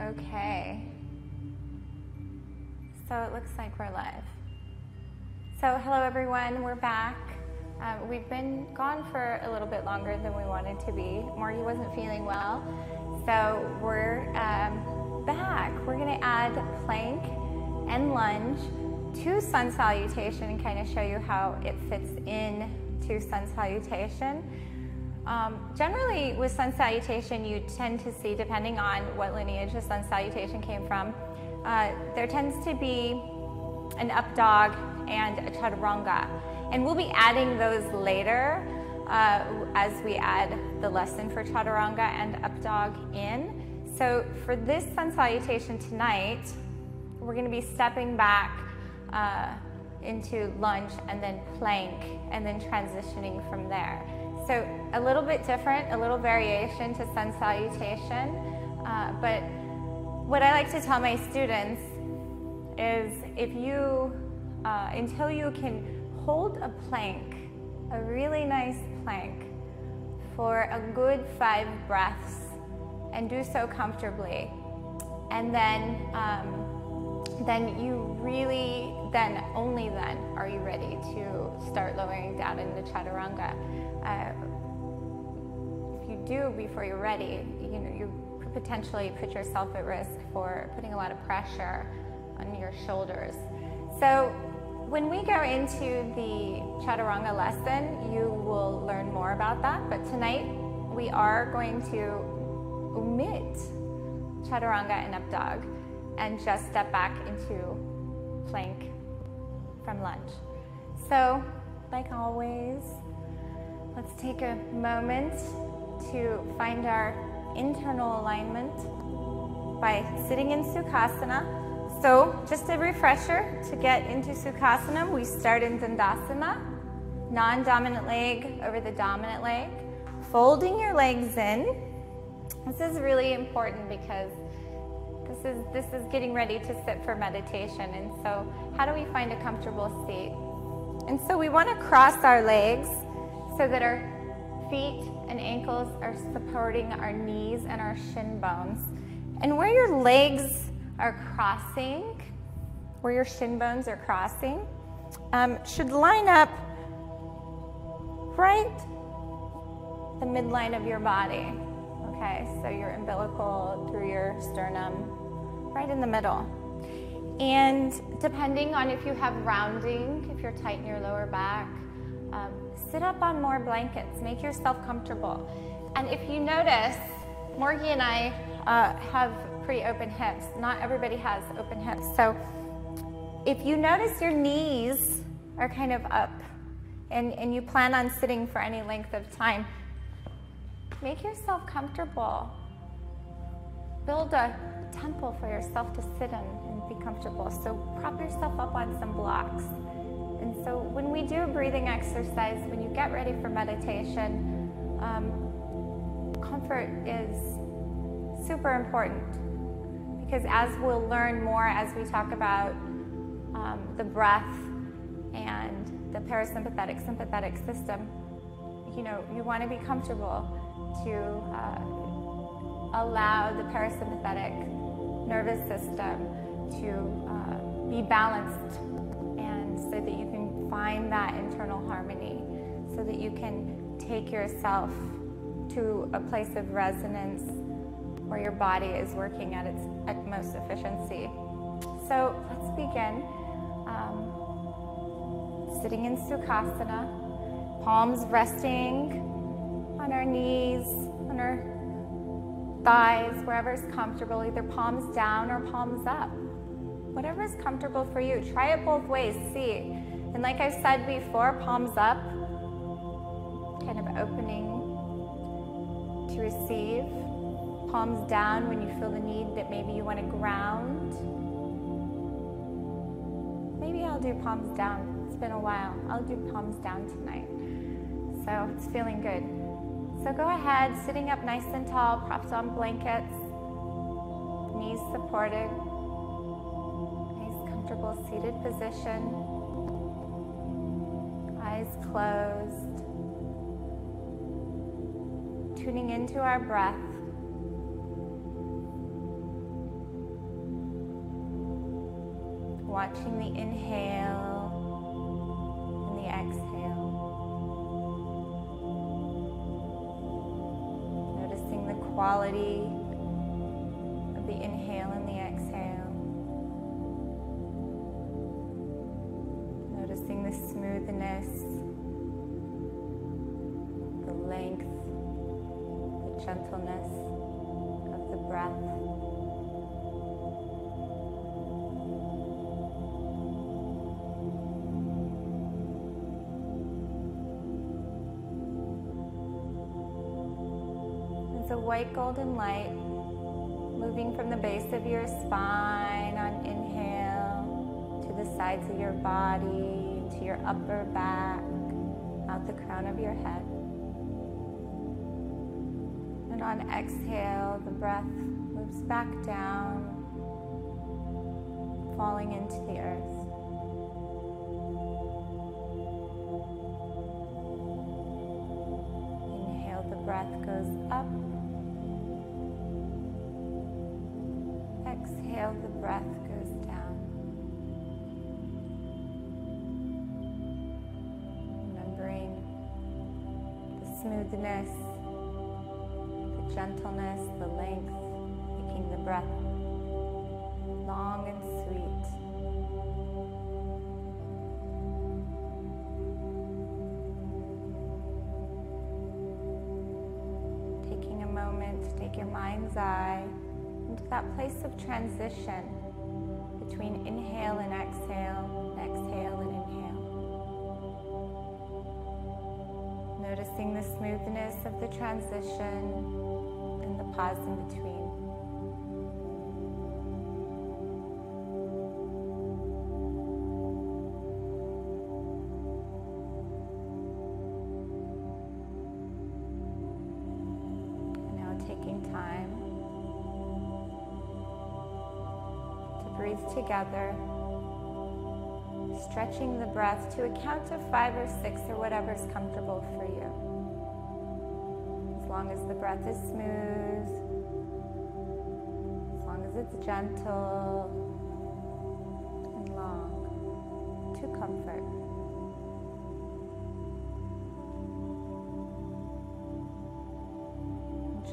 Okay. So it looks like we're live. So hello everyone, we're back. We've been gone for a little bit longer than we wanted to be. Morgie wasn't feeling well, so we're back. We're going to add plank and lunge to sun salutation and kind of show you how it fits in to sun salutation. Generally with sun salutation, you tend to see, depending on what lineage the sun salutation came from, there tends to be an up dog and a chaturanga. And we'll be adding those later as we add the lesson for chaturanga and up dog in. So for this sun salutation tonight, we're going to be stepping back into lunge and then plank and then transitioning from there. So a little bit different, a little variation to sun salutation, but what I like to tell my students is if you, until you can hold a plank, a really nice plank, for a good 5 breaths and do so comfortably, and then you really, only then are you ready to start lowering down into chaturanga. If you do before you're ready, you potentially put yourself at risk for putting a lot of pressure on your shoulders. So when we go into the chaturanga lesson, you will learn more about that. But tonight we are going to omit chaturanga and up dog and just step back into plank from lunge. So, like always, let's take a moment to find our internal alignment by sitting in Sukhasana. So, just a refresher, to get into Sukhasana, we start in Dandasana, non-dominant leg over the dominant leg, folding your legs in. This is really important because this is getting ready to sit for meditation. And so how do we find a comfortable seat? And so we want to cross our legs so that our feet and ankles are supporting our knees and our shin bones. And where your legs are crossing, where your shin bones are crossing, should line up right the midline of your body. Okay, so your umbilical through your sternum, right in the middle. And depending on if you have rounding, if you're tight in your lower back, sit up on more blankets, make yourself comfortable. And if you notice, Morgie and I have pretty open hips. Not everybody has open hips. So if you notice your knees are kind of up and you plan on sitting for any length of time, make yourself comfortable. Build a temple for yourself to sit in and be comfortable. So prop yourself up on some blocks. And so when we do a breathing exercise, when you get ready for meditation, comfort is super important. Because as we'll learn more as we talk about the breath and the parasympathetic sympathetic system, you want to be comfortable to allow the parasympathetic nervous system to be balanced, and so that you can find that internal harmony, so that you can take yourself to a place of resonance where your body is working at its utmost efficiency. So let's begin. Sitting in Sukhasana, palms resting on our knees, on our thighs, wherever is comfortable, either palms down or palms up. Whatever is comfortable for you. Try it both ways, see. And like I've said before, palms up, kind of opening to receive. Palms down when you feel the need that maybe you want to ground. Maybe I'll do palms down. It's been a while. I'll do palms down tonight. So it's feeling good. So go ahead, sitting up nice and tall, propped on blankets, knees supported, nice comfortable seated position, eyes closed, tuning into our breath. watching the inhale and the exhale. Noticing the quality of the inhale and the exhale. Noticing the smoothness, the length, the gentleness of the breath. It's a white golden light moving from the base of your spine on inhale to the sides of your body, to your upper back, out the crown of your head. And on exhale, the breath moves back down, falling into the earth. Inhale, the breath goes up. Exhale, the breath goes down. Remembering the smoothness, the gentleness, the length, making the breath long and sweet. Taking a moment to take your mind's eye into that place of transition between inhale and exhale and inhale. Noticing the smoothness of the transition and the pause in between. And now taking time breathe together, stretching the breath to a count of 5 or 6 or whatever's comfortable for you. As long as the breath is smooth, as long as it's gentle and long, to comfort.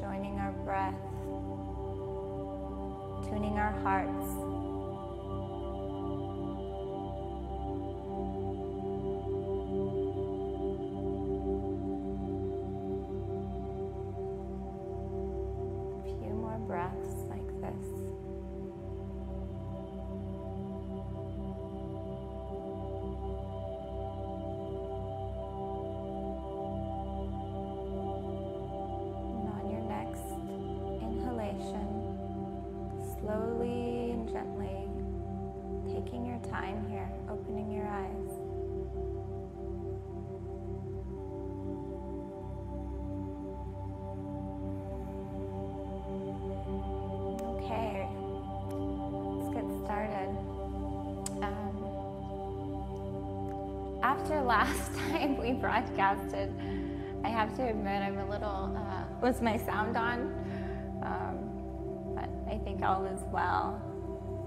Joining our breath, tuning our hearts. Breaths like this. And on your next inhalation, slowly and gently, taking your time here, opening your eyes. After last time we broadcasted, I have to admit I'm a little, was my sound on? But I think all is well.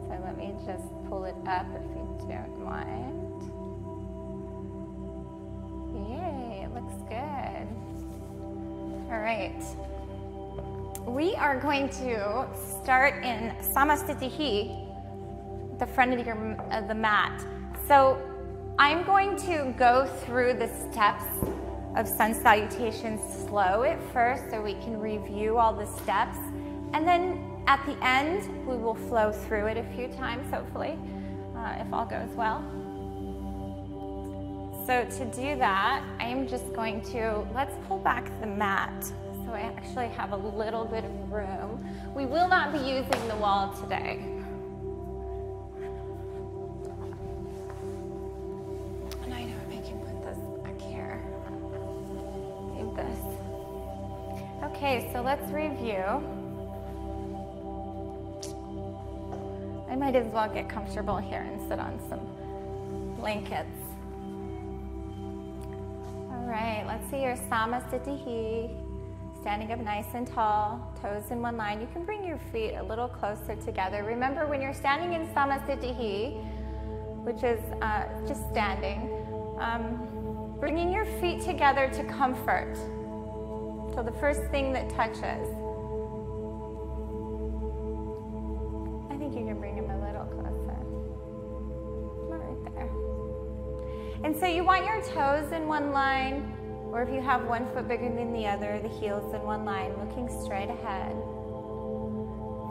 So let me just pull it up if you don't mind. Yay, it looks good. All right. We are going to start in Samastitihi, the front of the mat. So I'm going to go through the steps of sun salutation slow at first so we can review all the steps. And then at the end, we will flow through it a few times, hopefully, if all goes well. So to do that, I am just going to, let's pull back the mat. So I actually have a little bit of room. We will not be using the wall today. Okay, so let's review. I might as well get comfortable here and sit on some blankets. All right, let's see your Samastitihi. Standing up nice and tall, toes in one line. You can bring your feet a little closer together. Remember, when you're standing in Samastitihi, which is just standing. Bringing your feet together to comfort. So the first thing that touches. I think you can bring him a little closer. Right there. And so you want your toes in one line, or if you have one foot bigger than the other, the heels in one line, looking straight ahead.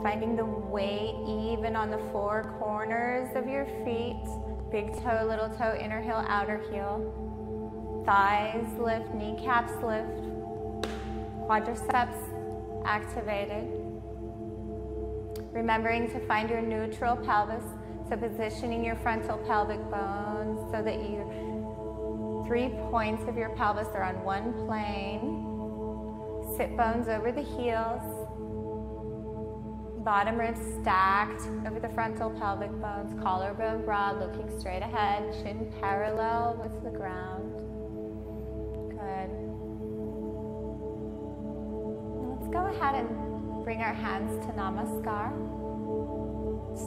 Finding the weight even on the four corners of your feet. Big toe, little toe, inner heel, outer heel. Thighs lift, kneecaps lift. Quadriceps activated. Remembering to find your neutral pelvis. So positioning your frontal pelvic bones so that your 3 points of your pelvis are on one plane. Sit bones over the heels. Bottom ribs stacked over the frontal pelvic bones. Collarbone broad, looking straight ahead. Chin parallel with the ground. Good. Let's go ahead and bring our hands to Namaskar.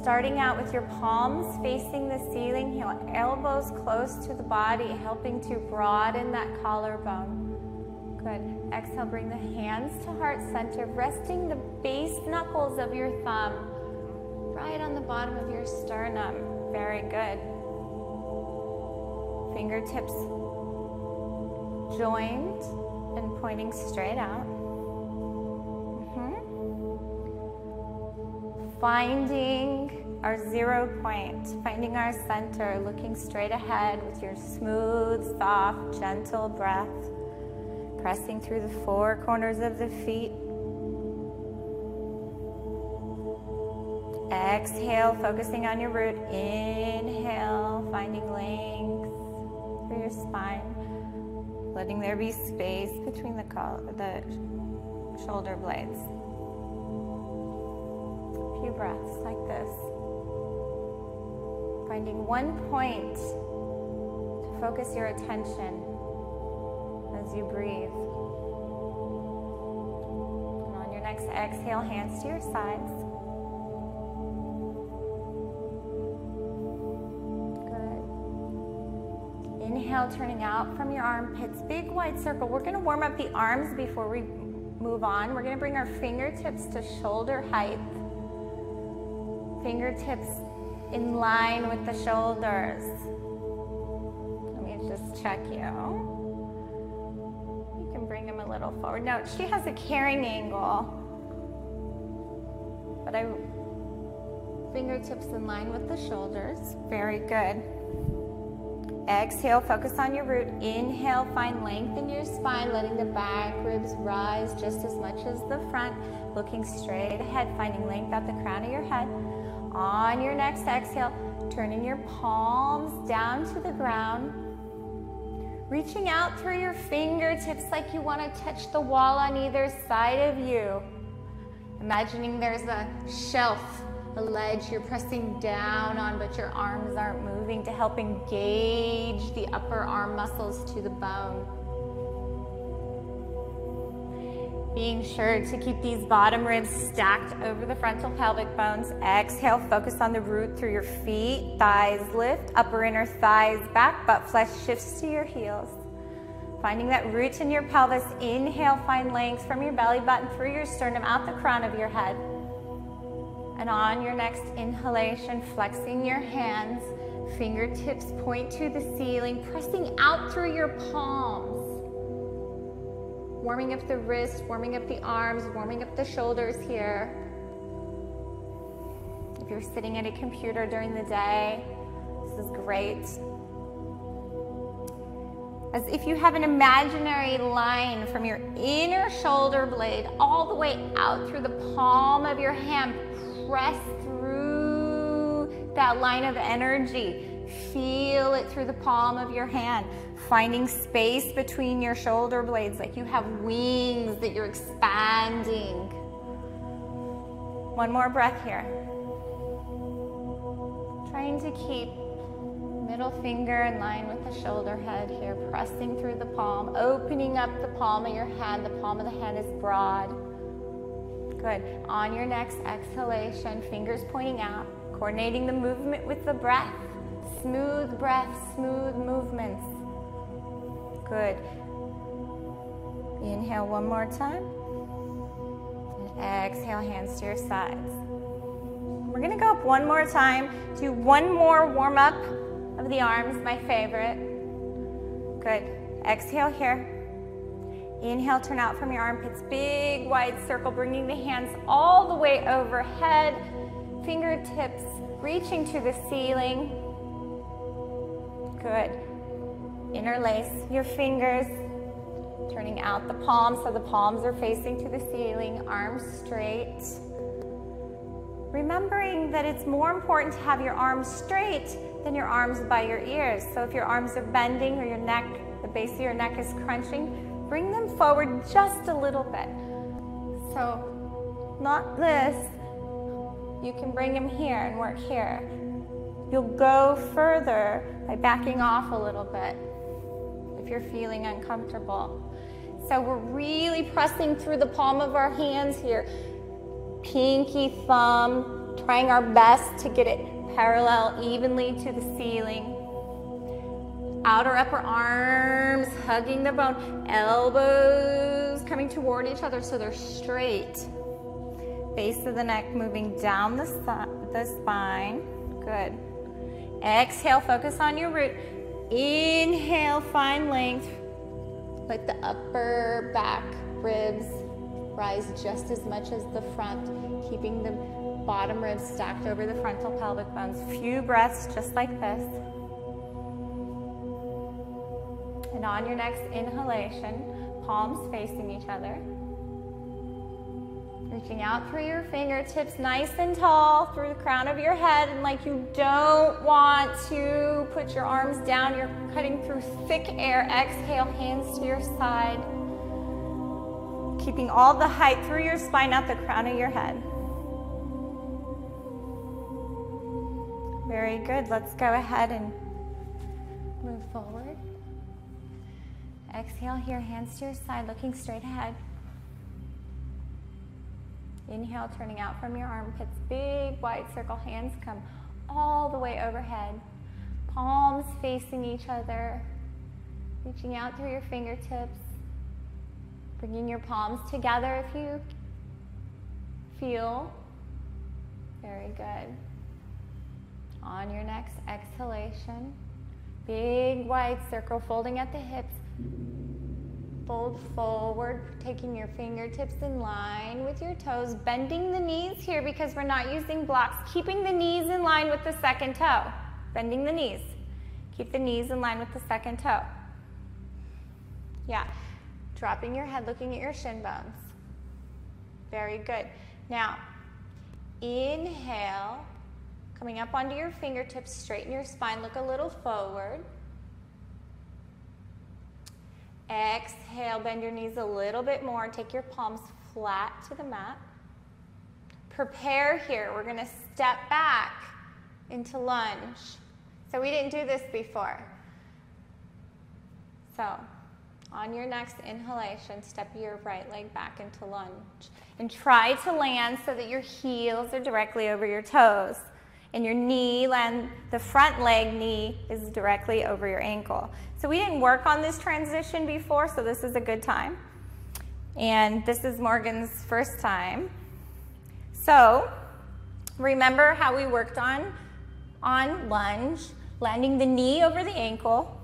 Starting out with your palms facing the ceiling, heel, elbows close to the body, helping to broaden that collarbone. Good. Exhale, bring the hands to heart center, resting the base knuckles of your thumb right on the bottom of your sternum. Very good. Fingertips joined and pointing straight out. Finding our 0 point, finding our center, looking straight ahead with your smooth, soft, gentle breath. Pressing through the four corners of the feet. Exhale, focusing on your root. Inhale, finding length through your spine. Letting there be space between the shoulder blades. A few breaths like this. Finding one point to focus your attention as you breathe. And on your next exhale, hands to your sides. Good. Inhale, turning out from your armpits. Big wide circle. We're going to warm up the arms before we move on. We're going to bring our fingertips to shoulder height. Fingertips in line with the shoulders. Let me just check you. Bring him a little forward. Now, she has a carrying angle, but fingertips in line with the shoulders. Very good. Exhale, focus on your root. Inhale, find length in your spine, letting the back ribs rise just as much as the front. Looking straight ahead, finding length at the crown of your head. On your next exhale, turning your palms down to the ground. Reaching out through your fingertips like you want to touch the wall on either side of you. Imagining there's a shelf, a ledge you're pressing down on, but your arms aren't moving to help engage the upper arm muscles to the bone. Being sure to keep these bottom ribs stacked over the frontal pelvic bones. Exhale, focus on the root through your feet. Thighs lift, upper inner thighs back, butt flesh shifts to your heels. Finding that root in your pelvis. Inhale, find length from your belly button through your sternum, out the crown of your head. And on your next inhalation, flexing your hands, fingertips point to the ceiling, pressing out through your palms. Warming up the wrists, warming up the arms, warming up the shoulders here. If you're sitting at a computer during the day, this is great. As if you have an imaginary line from your inner shoulder blade all the way out through the palm of your hand. Press through that line of energy. Feel it through the palm of your hand. Finding space between your shoulder blades like you have wings that you're expanding. One more breath here. Trying to keep middle finger in line with the shoulder head here, pressing through the palm, opening up the palm of your hand. The palm of the hand is broad. Good. On your next exhalation, fingers pointing out, coordinating the movement with the breath. smooth breath, smooth movements. Good. Inhale one more time. And exhale, hands to your sides. We're gonna go up one more time. Do one more warm up of the arms, my favorite. Good. Exhale here. Inhale, turn out from your armpits. Big wide circle, bringing the hands all the way overhead. Fingertips reaching to the ceiling. Good. Interlace your fingers, turning out the palms so the palms are facing to the ceiling, arms straight. Remembering that it's more important to have your arms straight than your arms by your ears. So if your arms are bending or your neck, the base of your neck is crunching, bring them forward just a little bit. So not this. You can bring them here and work here. You'll go further by backing off a little bit if you're feeling uncomfortable. So we're really pressing through the palm of our hands here. Pinky thumb, trying our best to get it parallel evenly to the ceiling. Outer upper arms hugging the bone, elbows coming toward each other so they're straight. Base of the neck moving down the spine. Good. Exhale, focus on your root. Inhale, find length. Let the upper back ribs rise just as much as the front, keeping the bottom ribs stacked over the frontal pelvic bones. Few breaths just like this. And on your next inhalation, palms facing each other. Reaching out through your fingertips nice and tall through the crown of your head, and like you don't want to put your arms down, you're cutting through thick air. Exhale, hands to your side. Keeping all the height through your spine, not the crown of your head. Very good. Let's go ahead and move forward. Exhale here, hands to your side, looking straight ahead. Inhale, turning out from your armpits. Big wide circle, hands come all the way overhead. Palms facing each other. Reaching out through your fingertips. Bringing your palms together if you feel. Very good. On your next exhalation, big wide circle, folding at the hips. Fold forward, taking your fingertips in line with your toes, bending the knees here because we're not using blocks, keeping the knees in line with the second toe. Bending the knees. Keep the knees in line with the second toe. Yeah. Dropping your head, looking at your shin bones. Very good. Now, inhale, coming up onto your fingertips, straighten your spine, look a little forward. Exhale, bend your knees a little bit more. Take your palms flat to the mat. Prepare here. We're going to step back into lunge. So we didn't do this before. So on your next inhalation, step your right leg back into lunge. And try to land so that your heels are directly over your toes. And your knee, the front leg knee is directly over your ankle. So we didn't work on this transition before, so this is a good time. And this is Morgan's first time. So remember how we worked on lunge, landing the knee over the ankle.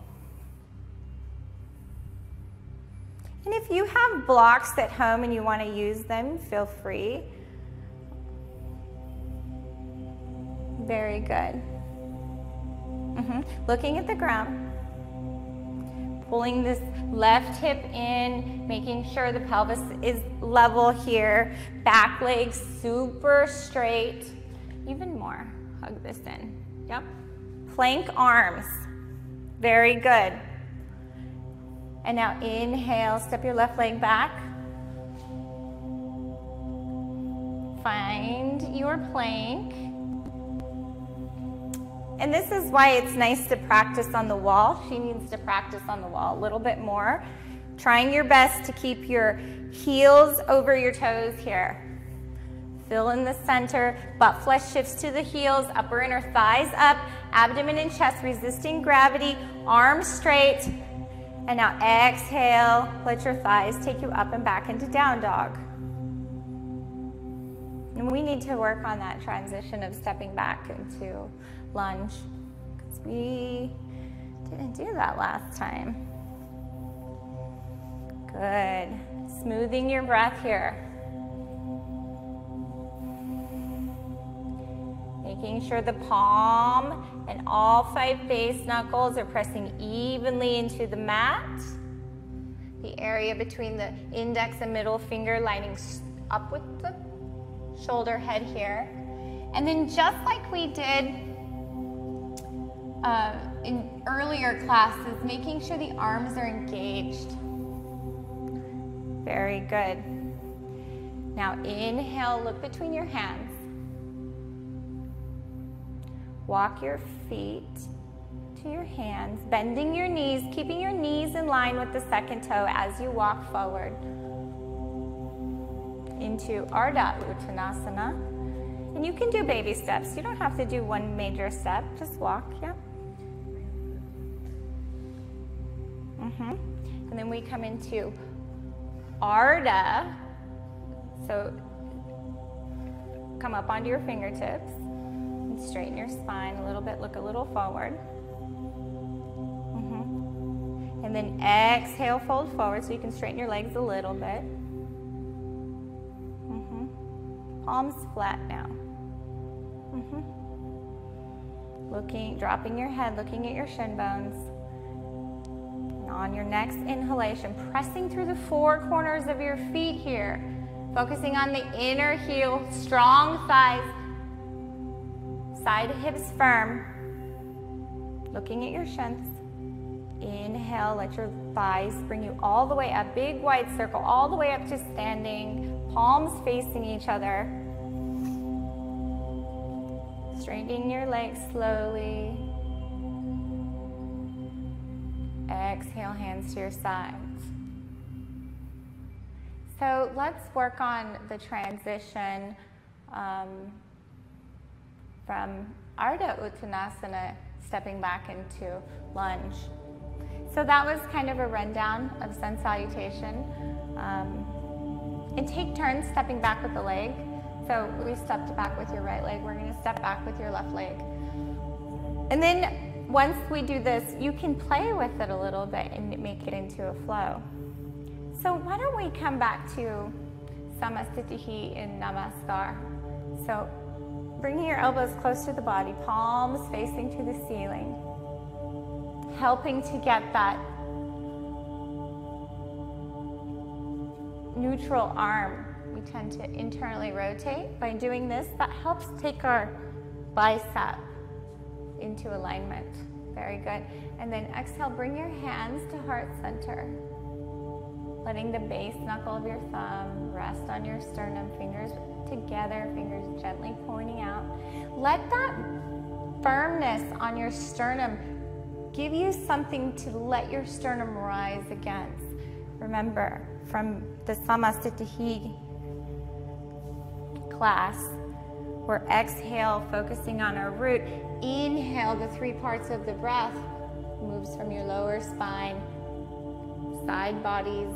And if you have blocks at home and you want to use them, feel free. Very good. Looking at the ground. Pulling this left hip in, making sure the pelvis is level here. Back leg super straight. Even more. Hug this in. Yep. Plank arms. Very good. And now inhale, step your left leg back. Find your plank. And this is why it's nice to practice on the wall. She needs to practice on the wall a little bit more. Trying your best to keep your heels over your toes here. Fill in the center, butt flesh shifts to the heels, upper inner thighs up, abdomen and chest resisting gravity, arms straight. And now exhale, let your thighs take you up and back into down dog. And we need to work on that transition of stepping back into lunge, because we didn't do that last time. Good. Smoothing your breath here. Making sure the palm and all 5 base knuckles are pressing evenly into the mat. The area between the index and middle finger lining up with the shoulder head here. And then just like we did in earlier classes, making sure the arms are engaged. Very good. Now inhale, look between your hands. Walk your feet to your hands, bending your knees, keeping your knees in line with the second toe as you walk forward into Ardha Uttanasana. And you can do baby steps. You don't have to do one major step, just walk, yeah. And then we come into Ardha. So come up onto your fingertips. Straighten your spine a little bit, look a little forward. And then exhale, fold forward so you can straighten your legs a little bit. Palms flat now. Dropping your head, looking at your shin bones. And on your next inhalation, pressing through the 4 corners of your feet here. Focusing on the inner heel, strong thighs. Side hips firm, looking at your shins. Inhale, let your thighs bring you all the way up, big wide circle, all the way up to standing, palms facing each other. Straightening your legs slowly. Exhale, hands to your sides. So let's work on the transition from Ardha Uttanasana, stepping back into lunge. So that was kind of a rundown of Sun Salutation. And take turns stepping back with the leg. So we stepped back with your right leg, we're gonna step back with your left leg. And then once we do this, you can play with it a little bit and make it into a flow. So why don't we come back to Samastitihi in Namaskar. So bringing your elbows close to the body, palms facing to the ceiling, helping to get that neutral arm. We tend to internally rotate. By doing this, that helps take our bicep into alignment. Very good. And then exhale, bring your hands to heart center. Letting the base knuckle of your thumb rest on your sternum, fingers together, fingers gently pointing out. Let that firmness on your sternum give you something to let your sternum rise against. Remember, from the Samastitihi class, we're exhale, focusing on our root. Inhale, the 3 parts of the breath moves from your lower spine, side bodies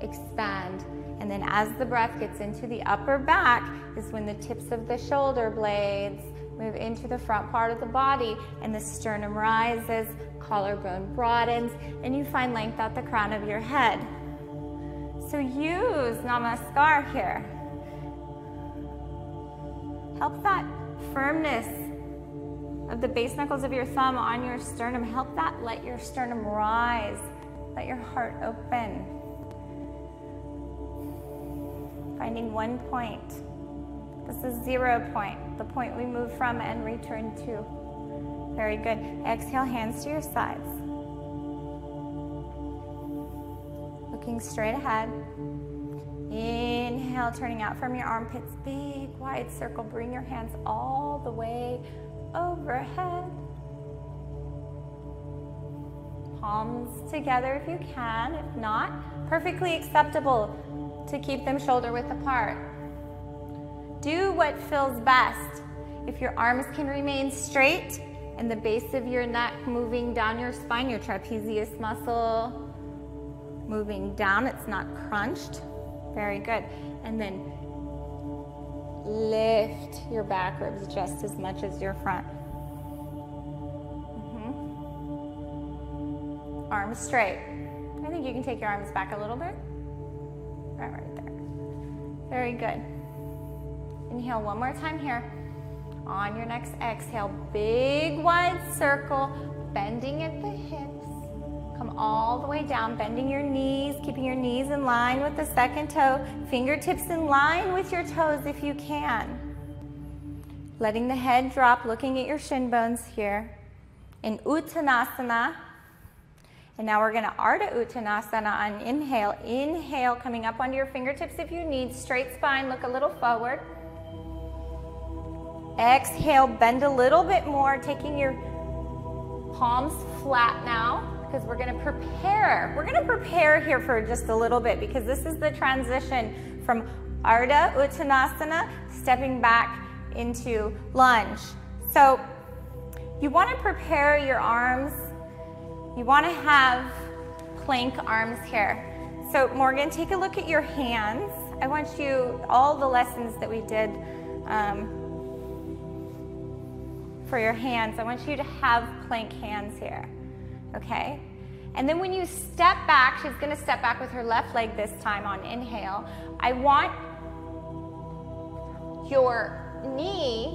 expand. And then as the breath gets into the upper back is when the tips of the shoulder blades move into the front part of the body and the sternum rises, collarbone broadens, and you find length at the crown of your head. So use Namaskar here. Help that firmness of the base knuckles of your thumb on your sternum. Help that let your sternum rise. Let your heart open. Finding 1 point. This is 0 point, the point we move from and return to. Very good. Exhale, hands to your sides. Looking straight ahead. Inhale, turning out from your armpits, big wide circle. Bring your hands all the way overhead. Palms together if you can. If not, perfectly acceptable to keep them shoulder width apart. Do what feels best. If your arms can remain straight, And the base of your neck moving down your spine, your trapezius muscle moving down, it's not crunched. Very good. And then lift your back ribs just as much as your front. Arms straight. I think you can take your arms back a little bit. Right there. Very good. Inhale one more time here. On your next exhale, big wide circle, bending at the hips. Come all the way down, bending your knees, keeping your knees in line with the second toe, fingertips in line with your toes if you can. Letting the head drop, looking at your shin bones here. In Uttanasana. And now we're going to Ardha Uttanasana on inhale. Inhale, coming up onto your fingertips if you need. Straight spine, look a little forward. Exhale, bend a little bit more, taking your palms flat now, because we're going to prepare. We're going to prepare here for just a little bit, because this is the transition from Ardha Uttanasana, stepping back into lunge. So you want to prepare your arms. You want to have plank arms here. So Morgan, take a look at your hands. I want you, all the lessons that we did for your hands, I want you to have plank hands here, okay? And then when you step back, she's gonna step back with her left leg this time on inhale. I want your knee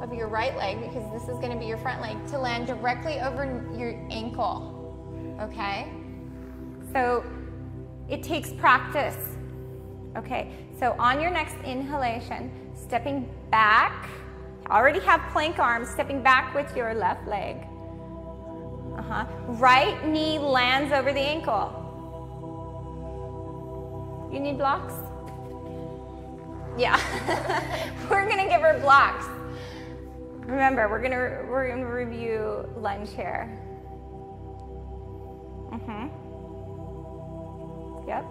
of your right leg, because this is gonna be your front leg, to land directly over your ankle, okay? So it takes practice, okay? So on your next inhalation, stepping back, already have plank arms, stepping back with your left leg. Right knee lands over the ankle. You need blocks? Yeah. We're gonna give her blocks. Remember, we're gonna review lunge here. Yep.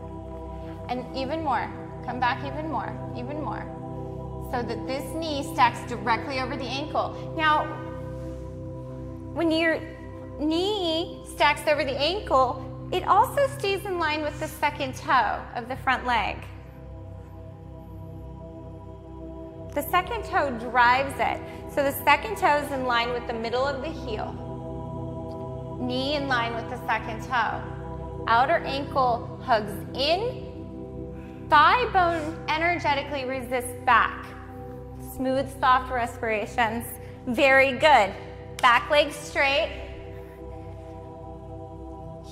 And even more. Come back even more, even more. So that this knee stacks directly over the ankle. Now, when your knee stacks over the ankle, it also stays in line with the second toe of the front leg. The second toe drives it. So the second toe is in line with the middle of the heel. Knee in line with the second toe. Outer ankle hugs in. Thigh bone energetically resists back. Smooth, soft respirations. Very good. Back leg straight.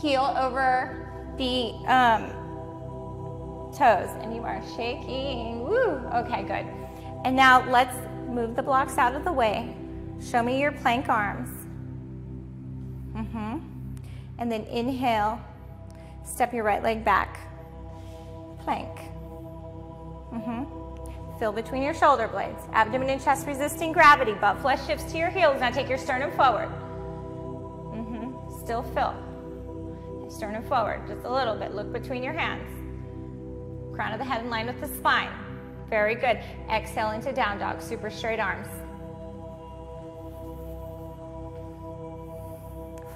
Heel over the toes. And you are shaking. Woo. Okay, good. And now let's move the blocks out of the way. Show me your plank arms. And then inhale. Step your right leg back. Plank. Fill between your shoulder blades. Abdomen and chest resisting gravity. Butt flesh shifts to your heels. Now take your sternum forward. Still fill. Sternum forward, just a little bit. Look between your hands. Crown of the head in line with the spine. Very good. Exhale into down dog. Super straight arms.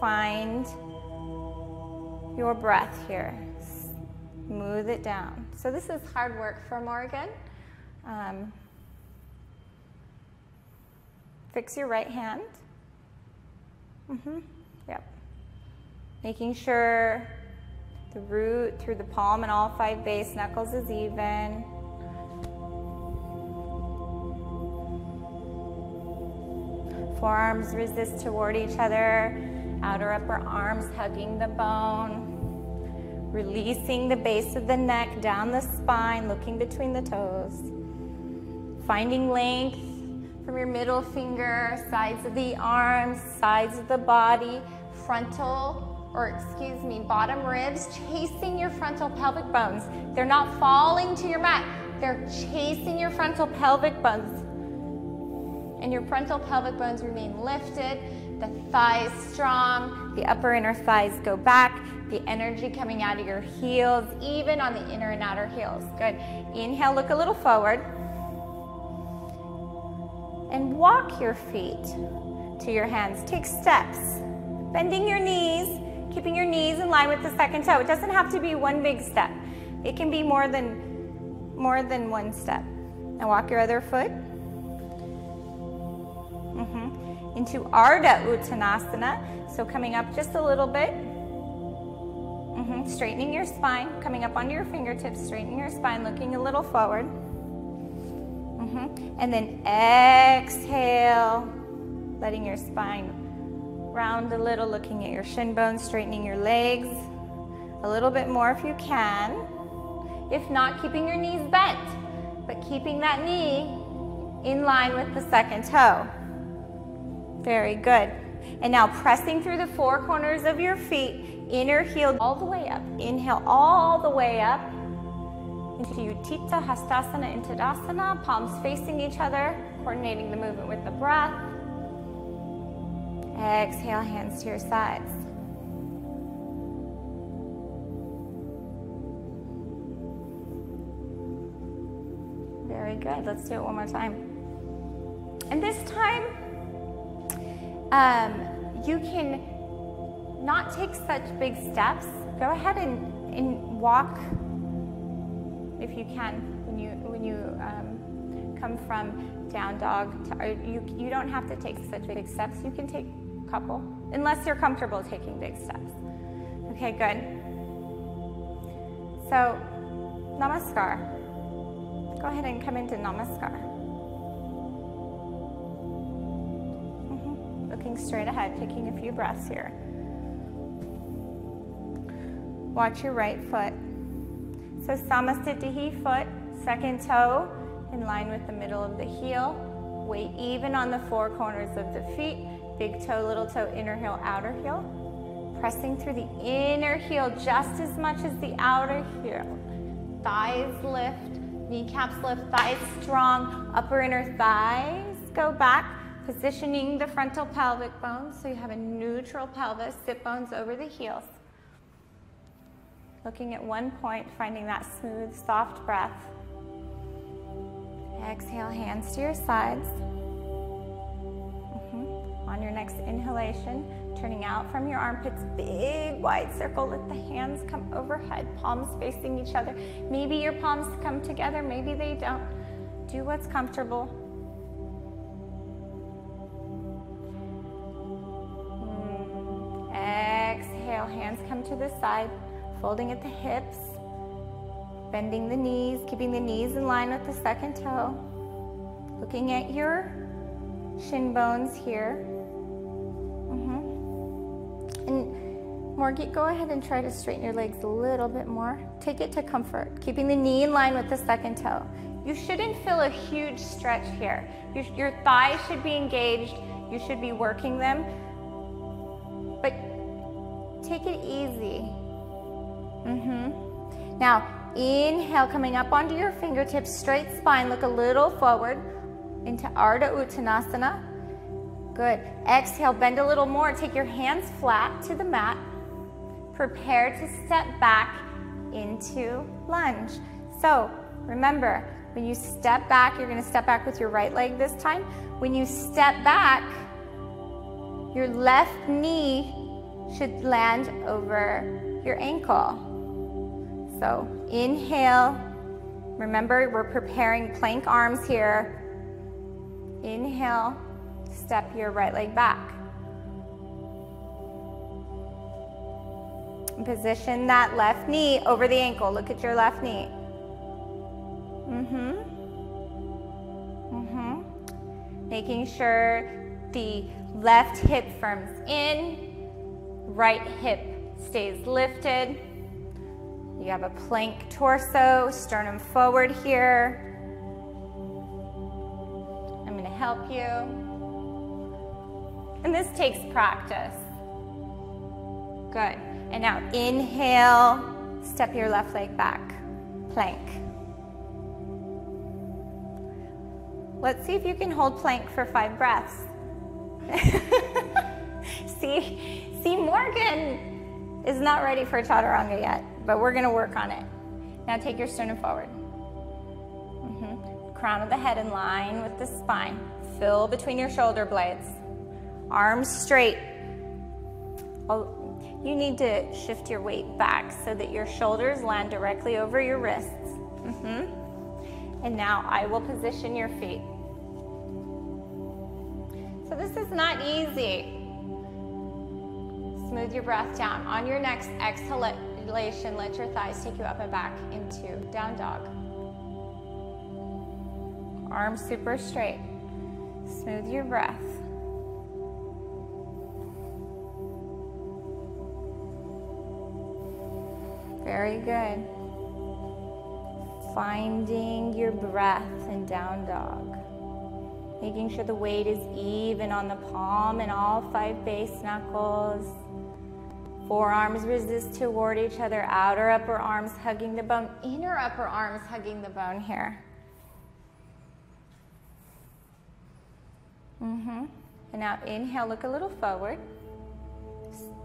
Find your breath here. Smooth it down. So this is hard work for Morgan. Fix your right hand. Yep. Making sure the root through the palm and all 5 base knuckles is even. Forearms resist toward each other. Outer upper arms hugging the bone. Releasing the base of the neck down the spine, looking between the toes. Finding length from your middle finger, sides of the arms, sides of the body, bottom ribs, chasing your frontal pelvic bones. They're not falling to your mat. They're chasing your frontal pelvic bones. And your frontal pelvic bones remain lifted. The thighs strong. The upper inner thighs go back. The energy coming out of your heels, even on the inner and outer heels. Good. Inhale, look a little forward. And walk your feet to your hands. Take steps, bending your knees, keeping your knees in line with the second toe. It doesn't have to be one big step. It can be more than one step. Now walk your other foot into Ardha Uttanasana. So coming up just a little bit, straightening your spine, coming up onto your fingertips, straightening your spine, looking a little forward. And then exhale, letting your spine round a little, looking at your shin bones, straightening your legs a little bit more if you can. If not, keeping your knees bent, but keeping that knee in line with the second toe. Very good. And now pressing through the four corners of your feet, inner heel all the way up. Inhale all the way up into Utthita Hastasana into Tadasana, palms facing each other, coordinating the movement with the breath. Exhale, hands to your sides. Very good. Let's do it one more time. And this time, you can not take such big steps. Go ahead and walk, if you can, when you come from down dog. You don't have to take such big steps. You can take a couple, unless you're comfortable taking big steps. Okay, good. So, Namaskar. Go ahead and come into Namaskar. Looking straight ahead, taking a few breaths here. Watch your right foot. So Samasthitihi foot, second toe in line with the middle of the heel. Weight even on the four corners of the feet. Big toe, little toe, inner heel, outer heel. Pressing through the inner heel just as much as the outer heel. Thighs lift, kneecaps lift, thighs strong, upper inner thighs go back. Positioning the frontal pelvic bones so you have a neutral pelvis, sit bones over the heels. Looking at one point, finding that smooth, soft breath. Exhale, hands to your sides. On your next inhalation, turning out from your armpits, big wide circle. Let the hands come overhead, palms facing each other. Maybe your palms come together, maybe they don't. Do what's comfortable. Exhale, hands come to the side, folding at the hips, bending the knees, keeping the knees in line with the second toe. Looking at your shin bones here. And Morgie, go ahead and try to straighten your legs a little bit more. Take it to comfort, keeping the knee in line with the second toe. You shouldn't feel a huge stretch here. Your thighs should be engaged. You should be working them. But take it easy. Now, inhale, coming up onto your fingertips, straight spine, look a little forward into Ardha Uttanasana. Good. Exhale, bend a little more. Take your hands flat to the mat. Prepare to step back into lunge. So, remember, when you step back, you're going to step back with your right leg this time. When you step back, your left knee should land over your ankle. So inhale. Remember, we're preparing plank arms here. Inhale, step your right leg back. Position that left knee over the ankle. Look at your left knee. Making sure the left hip firms in, right hip stays lifted. You have a plank torso, sternum forward here. I'm going to help you. And this takes practice. Good. And now inhale, step your left leg back, plank. Let's see if you can hold plank for 5 breaths. See, Morgan is not ready for chaturanga yet, but we're going to work on it. Now take your sternum forward. Crown of the head in line with the spine. Fill between your shoulder blades. Arms straight. Oh, you need to shift your weight back so that your shoulders land directly over your wrists. And now I will position your feet. So this is not easy. Smooth your breath down. On your next exhalation, let your thighs take you up and back into down dog. Arms super straight. Smooth your breath. Very good. Finding your breath in down dog. Making sure the weight is even on the palm and all 5 base knuckles. Forearms resist toward each other. Outer upper arms hugging the bone. Inner upper arms hugging the bone here. And now inhale, look a little forward.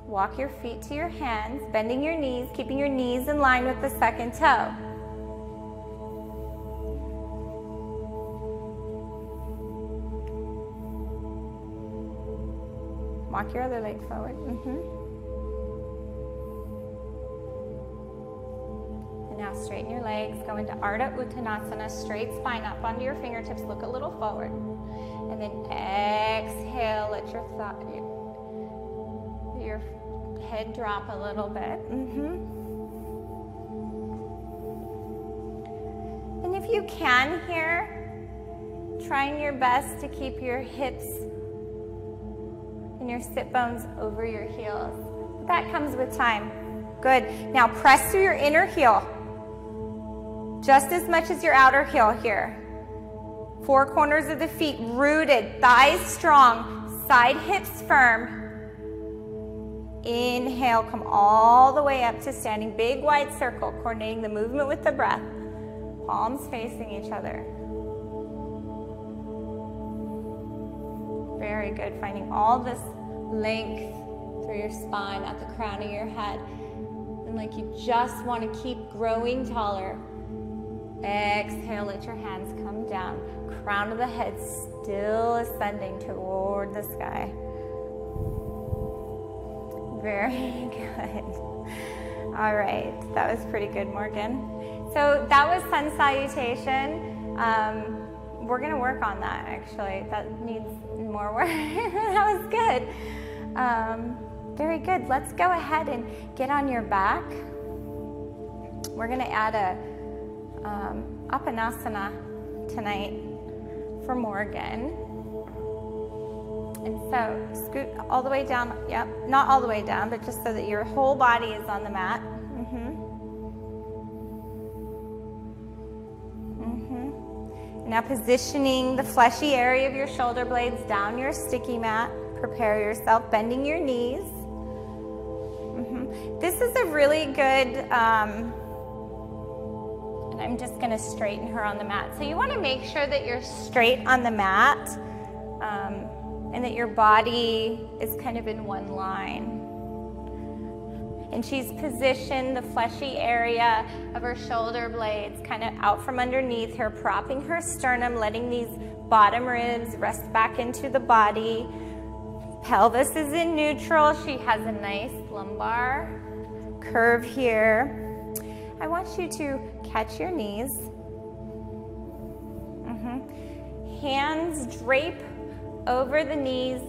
Walk your feet to your hands, bending your knees, keeping your knees in line with the second toe. Walk your other leg forward. And now straighten your legs. Go into Ardha Uttanasana, straight spine up onto your fingertips. Look a little forward. And then exhale, let your head drop a little bit. And if you can here, trying your best to keep your hips and your sit bones over your heels. That comes with time. Good. Now press through your inner heel, just as much as your outer heel here. 4 corners of the feet rooted, thighs strong, side hips firm. Inhale, come all the way up to standing, big wide circle, coordinating the movement with the breath. Palms facing each other. Very good, finding all this length through your spine at the crown of your head. And like you just want to keep growing taller. Exhale, let your hands come down. Crown of the head still ascending toward the sky. Very good. All right, that was pretty good, Morgan. So that was sun salutation. We're gonna work on that actually. That needs more work. That was good. Very good. Let's go ahead and get on your back. We're gonna add a Apanasana tonight for Morgan. And so scoot all the way down, yep, not all the way down, but just so that your whole body is on the mat. Now positioning the fleshy area of your shoulder blades down your sticky mat. Prepare yourself, bending your knees. This is a really good, and I'm just gonna straighten her on the mat. So you wanna make sure that you're straight on the mat, and that your body is kind of in one line. And she's positioned the fleshy area of her shoulder blades kind of out from underneath her, propping her sternum, letting these bottom ribs rest back into the body. Pelvis is in neutral. She has a nice lumbar curve here. I want you to catch your knees. Hands drape over the knees,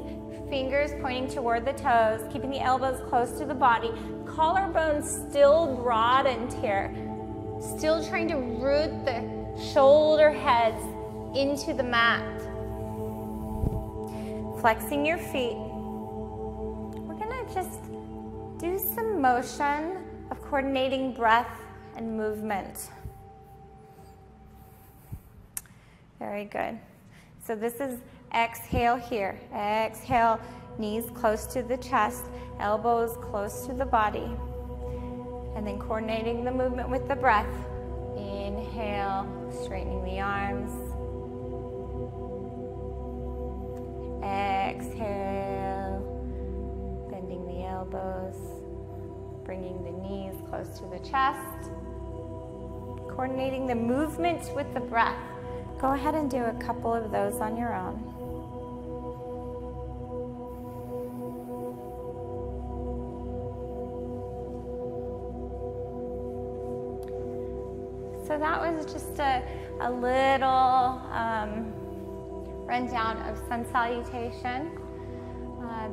fingers pointing toward the toes, keeping the elbows close to the body. Collarbones still broadened here, still trying to root the shoulder heads into the mat. Flexing your feet. We're gonna just do some motion of coordinating breath and movement. Very good. So this is exhale here. Exhale, knees close to the chest, elbows close to the body. And then coordinating the movement with the breath. Inhale, straightening the arms. Exhale, bending the elbows, bringing the knees close to the chest. Coordinating the movement with the breath. Go ahead and do a couple of those on your own. So that was just a little rundown of sun salutation.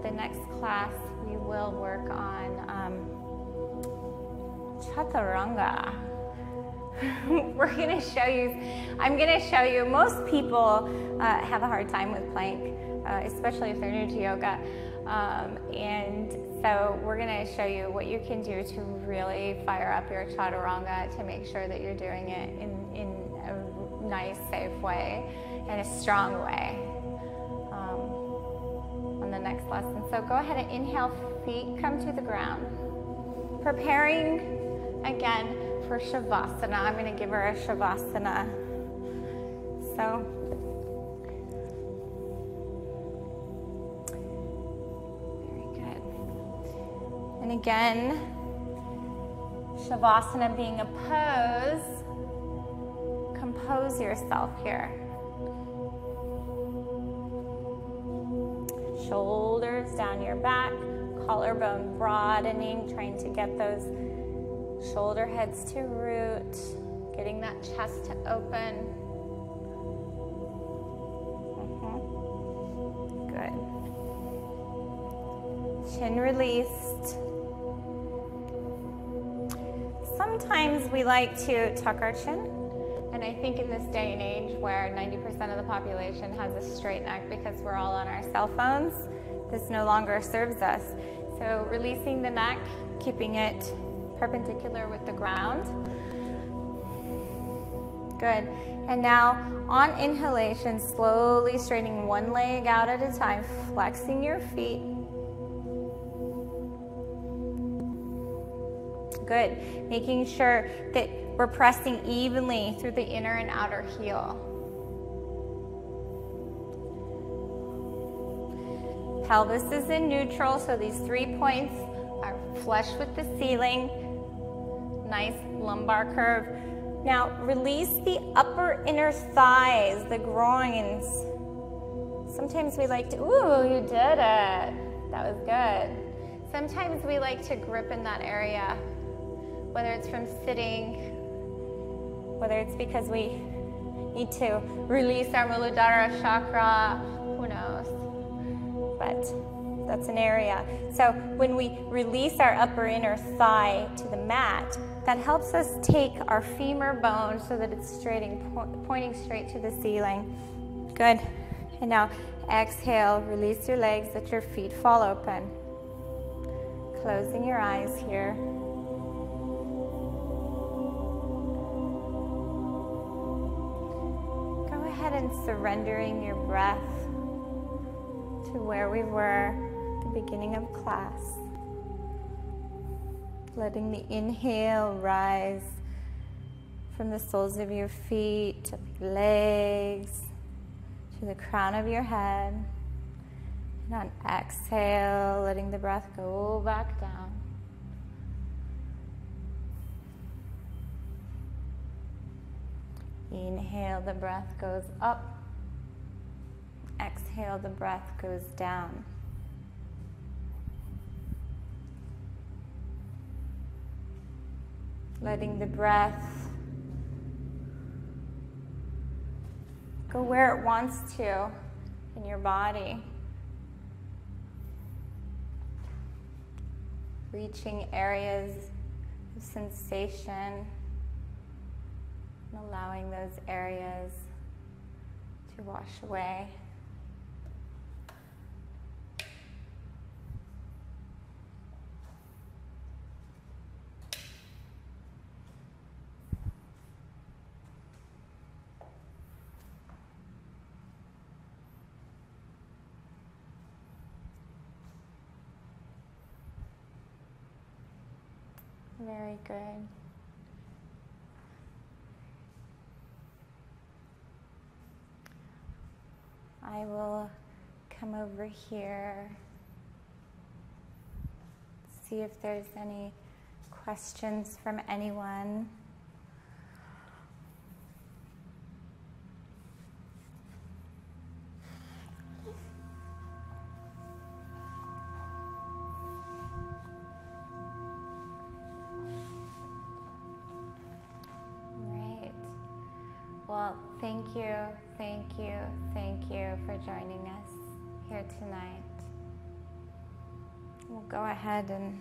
The next class we will work on chaturanga. We're going to show you, I'm going to show you, most people have a hard time with plank, especially if they're new to yoga. And so we're going to show you what you can do to really fire up your chaturanga to make sure that you're doing it in a nice, safe way and a strong way on the next lesson. So go ahead and inhale, feet come to the ground. Preparing again for Shavasana. I'm going to give her a Shavasana. So and again, Shavasana being a pose, compose yourself here. Shoulders down your back, collarbone broadening, trying to get those shoulder heads to root, getting that chest to open. Good. Chin released. Sometimes we like to tuck our chin, and I think in this day and age where 90% of the population has a straight neck because we're all on our cell phones, this no longer serves us. So releasing the neck, keeping it perpendicular with the ground. Good. And now on inhalation, slowly straightening one leg out at a time, flexing your feet. Good. Making sure that we're pressing evenly through the inner and outer heel. Pelvis is in neutral, so these 3 points are flush with the ceiling. Nice lumbar curve. Now release the upper inner thighs, the groins. Sometimes we like to, ooh, you did it. That was good. Sometimes we like to grip in that area, whether it's from sitting, whether it's because we need to release our Muladhara chakra, who knows, but that's an area. So when we release our upper inner thigh to the mat, that helps us take our femur bone so that it's pointing straight to the ceiling. Good. And now exhale, release your legs, let your feet fall open. Closing your eyes here. Go ahead and surrendering your breath to where we were at the beginning of class. Letting the inhale rise from the soles of your feet, up your legs, to the crown of your head. And on exhale, letting the breath go back down. Inhale, the breath goes up. Exhale, the breath goes down. Letting the breath go where it wants to in your body. Reaching areas of sensation and allowing those areas to wash away. Very good. I will come over here, see if there's any questions from anyone. Right. Well, thank you, thank you, thank you for joining us here tonight. We'll go ahead and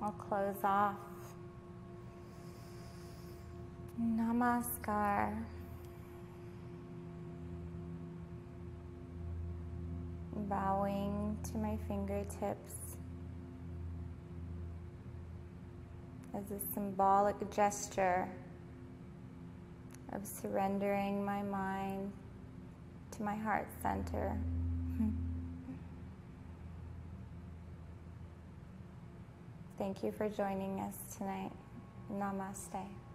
I'll close off. Namaskar. Bowing to my fingertips as a symbolic gesture of surrendering my mind to my heart center. Thank you for joining us tonight. Namaste.